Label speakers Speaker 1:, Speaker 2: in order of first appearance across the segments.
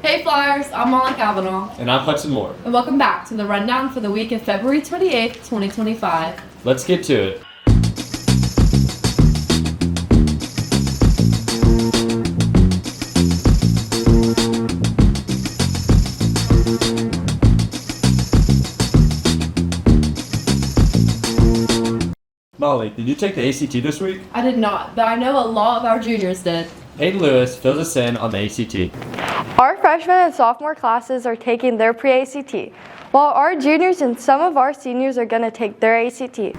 Speaker 1: Hey Flyers, I'm Molly Kavanaugh.
Speaker 2: And I'm Hudson Moore.
Speaker 1: And welcome back to the rundown for the week of February 28th, 2025.
Speaker 2: Let's get to it. Molly, did you take the ACT this week?
Speaker 1: I did not, but I know a lot of our juniors did.
Speaker 2: Hayden Lewis fills us in on the ACT.
Speaker 3: Our freshman and sophomore classes are taking their pre-ACT, while our juniors and some of our seniors are going to take their ACT.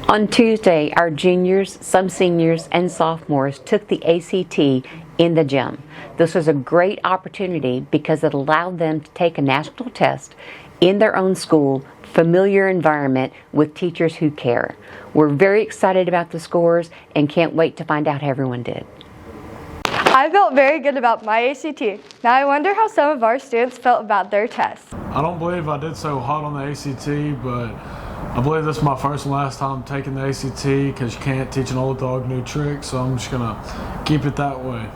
Speaker 4: On Tuesday, our juniors, some seniors, and sophomores took the ACT in the gym. This was a great opportunity because it allowed them to take a national test in their own school, familiar environment with teachers who care. We're very excited about the scores and can't wait to find out how everyone did.
Speaker 3: I felt very good about my ACT. Now I wonder how some of our students felt about their tests.
Speaker 5: I don't believe I did so hot on the ACT, but I believe this is my first and last time taking the ACT because you can't teach an old dog new tricks, so I'm just going to keep it that way.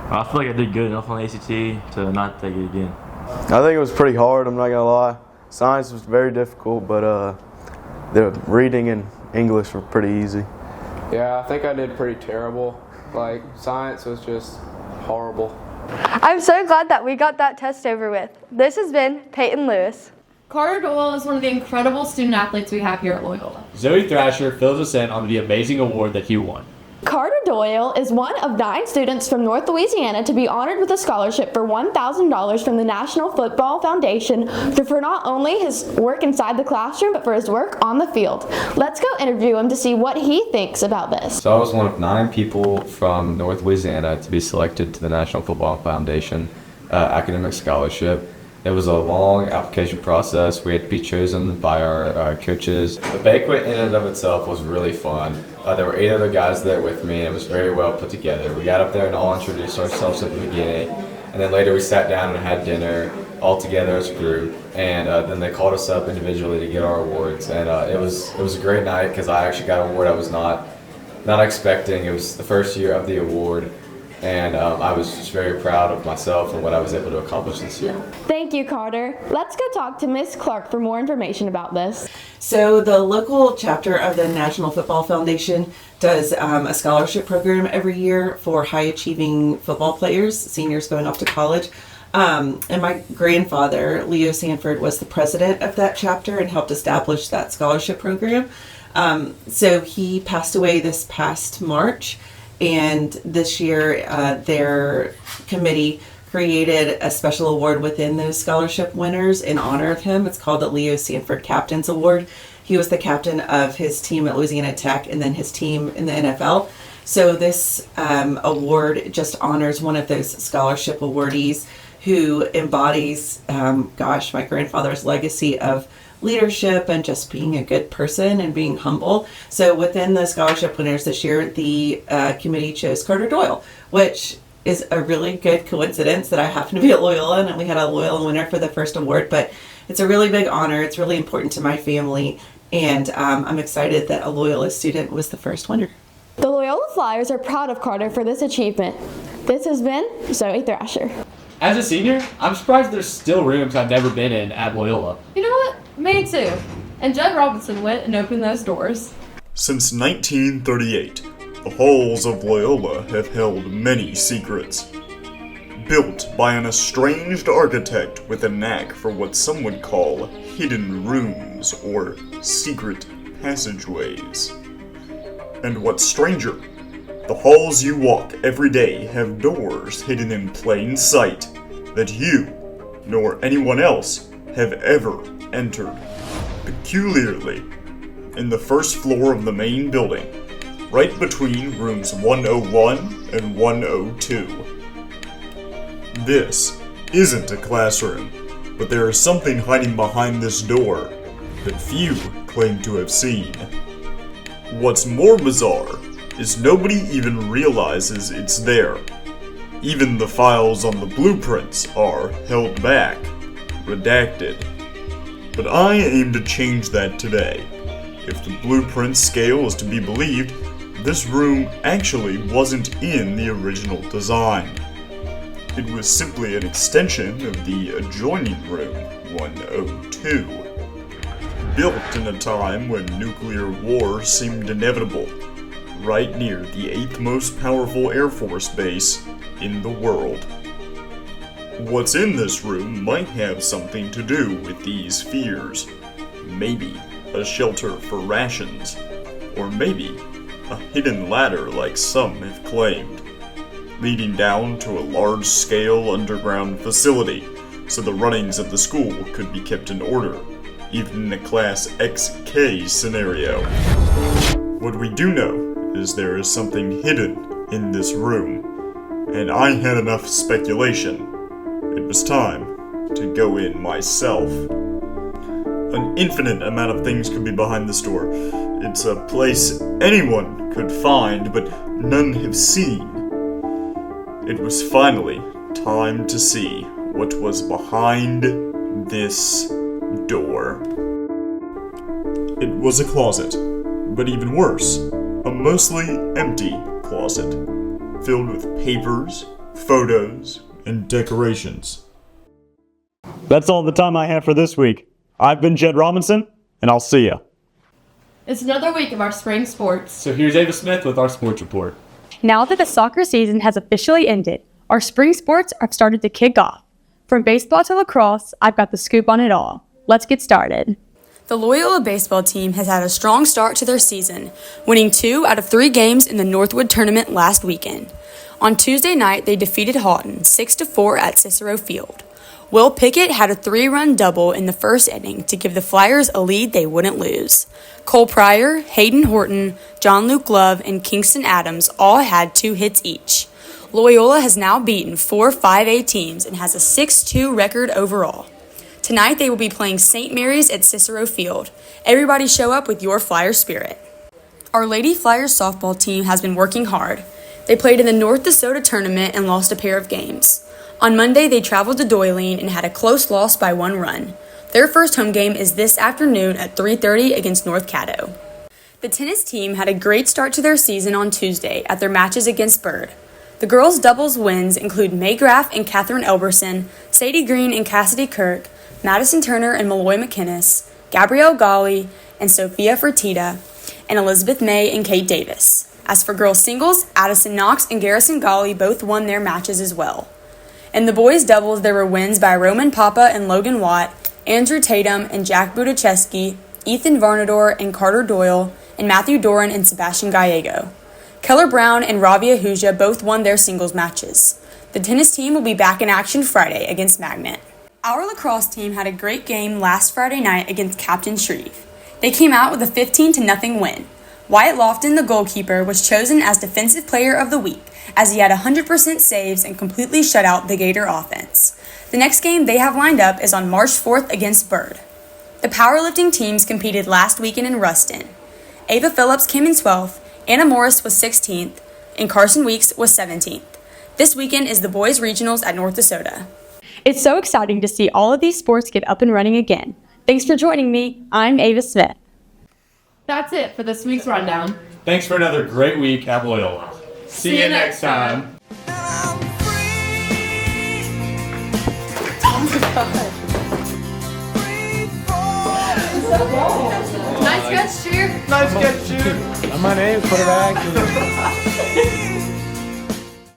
Speaker 6: I feel like I did good enough on the ACT to not take it again.
Speaker 7: I think it was pretty hard, I'm not going to lie. Science was very difficult, but the reading and English were pretty easy.
Speaker 8: Yeah, I think I did pretty terrible. Like, science was just horrible.
Speaker 3: I'm so glad that we got that test over with. This has been Peyton Lewis.
Speaker 1: Carter Doyle is one of the incredible student athletes we have here at Loyola.
Speaker 2: Zoe Thrasher fills us in on the amazing award that he won.
Speaker 9: Carter Doyle is one of 9 students from North Louisiana to be honored with a scholarship for $1,000 from the National Football Foundation for not only his work inside the classroom, but for his work on the field. Let's go interview him to see what he thinks about this.
Speaker 10: So I was one of 9 people from North Louisiana to be selected to the National Football Foundation academic scholarship. It was a long application process. We had to be chosen by our coaches. The banquet in and of itself was really fun. There were 8 other guys there with me, and it was very well put together. We got up there and all introduced ourselves at the beginning, and then later we sat down and had dinner all together as a group, and then they called us up individually to get our awards, and it was a great night because I actually got an award I was not expecting. It was the first year of the award. And I was just very proud of myself and what I was able to accomplish this year.
Speaker 9: Thank you, Carter. Let's go talk to Miss Clark for more information about this.
Speaker 11: So the local chapter of the National Football Foundation does a scholarship program every year for high-achieving football players, seniors going off to college. And my grandfather, Leo Sanford, was the president of that chapter and helped establish that scholarship program. So he passed away this past March. And this year, their committee created a special award within those scholarship winners in honor of him. It's called the Leo Sanford Captain's Award. He was the captain of his team at Louisiana Tech and then his team in the NFL. So this award just honors one of those scholarship awardees who embodies, my grandfather's legacy of leadership and just being a good person and being humble. So within the scholarship winners this year, the committee chose Carter Doyle, which is a really good coincidence that I happen to be at Loyola and we had a Loyola winner for the first award, but it's a really big honor. It's really important to my family, and I'm excited that a Loyola student was the first winner.
Speaker 9: The Loyola Flyers are proud of Carter for this achievement. This has been Zoe Thrasher.
Speaker 2: As a senior, I'm surprised there's still rooms I've never been in at Loyola.
Speaker 1: You know what? Me too. And Judd Robinson went and opened those doors.
Speaker 12: Since 1938, the halls of Loyola have held many secrets. Built by an estranged architect with a knack for what some would call hidden rooms or secret passageways. And what's stranger, the halls you walk every day have doors hidden in plain sight that you, nor anyone else, have ever entered. Peculiarly, in the first floor of the main building, right between rooms 101 and 102. This isn't a classroom, but there is something hiding behind this door that few claim to have seen. What's more bizarre is nobody even realizes it's there. Even the files on the blueprints are held back, redacted. But I aim to change that today. If the blueprint scale is to be believed, this room actually wasn't in the original design. It was simply an extension of the adjoining room, 102. Built in a time when nuclear war seemed inevitable, right near the 8th most powerful Air Force base in the world. What's in this room might have something to do with these fears. Maybe a shelter for rations, or maybe a hidden ladder like some have claimed, leading down to a large-scale underground facility so the runnings of the school could be kept in order, even in a Class XK scenario. What we do know is there is something hidden in this room, and I had enough speculation. It was time to go in myself. An infinite amount of things could be behind this door. It's a place anyone could find, but none have seen. It was finally time to see what was behind this door. It was a closet, but even worse, a mostly empty closet, filled with papers, photos, and decorations.
Speaker 13: That's all the time I have for this week. I've been Jed Robinson, and I'll see ya.
Speaker 1: It's another week of our spring sports.
Speaker 2: So here's Ava Smith with our sports report.
Speaker 14: Now that the soccer season has officially ended, our spring sports have started to kick off. From baseball to lacrosse, I've got the scoop on it all. Let's get started.
Speaker 15: The Loyola baseball team has had a strong start to their season, winning 2 out of 3 games in the Northwood tournament last weekend. On Tuesday night, they defeated Houghton 6-4 at Cicero Field. Will Pickett had a 3-run double in the first inning to give the Flyers a lead they wouldn't lose. Cole Pryor, Hayden Horton, John Luke Love, and Kingston Adams all had 2 hits each. Loyola has now beaten 4 5A teams and has a 6-2 record overall. Tonight they will be playing St. Mary's at Cicero Field. Everybody show up with your Flyer spirit. Our Lady Flyers softball team has been working hard. They played in the North DeSoto tournament and lost a pair of games. On Monday, they traveled to Doyline and had a close loss by 1 run. Their first home game is this afternoon at 3:30 against North Caddo. The tennis team had a great start to their season on Tuesday at their matches against Byrd. The girls' doubles wins include May Graff and Katherine Elberson, Sadie Green and Cassidy Kirk, Madison Turner and Malloy McInnes, Gabrielle Golly and Sophia Fertitta, and Elizabeth May and Kate Davis. As for girls' singles, Addison Knox and Garrison Golly both won their matches as well. In the boys' doubles, there were wins by Roman Papa and Logan Watt, Andrew Tatum and Jack Budacheski, Ethan Varnador and Carter Doyle, and Matthew Doran and Sebastian Gallego. Keller Brown and Rabia Huja both won their singles matches. The tennis team will be back in action Friday against Magnet. Our lacrosse team had a great game last Friday night against Captain Shreve. They came out with a 15-0 win. Wyatt Lofton, the goalkeeper, was chosen as Defensive Player of the Week, as he had 100% saves and completely shut out the Gator offense. The next game they have lined up is on March 4th against Byrd. The powerlifting teams competed last weekend in Ruston. Ava Phillips came in 12th, Anna Morris was 16th, and Carson Weeks was 17th. This weekend is the boys' regionals at North DeSoto.
Speaker 14: It's so exciting to see all of these sports get up and running again. Thanks for joining me. I'm Ava Smith.
Speaker 1: That's it for this week's rundown.
Speaker 2: Thanks for another great week at Loyola. See you next time.
Speaker 1: Nice catch, Cheer.
Speaker 5: Nice catch, Cheer. My name, quarterback.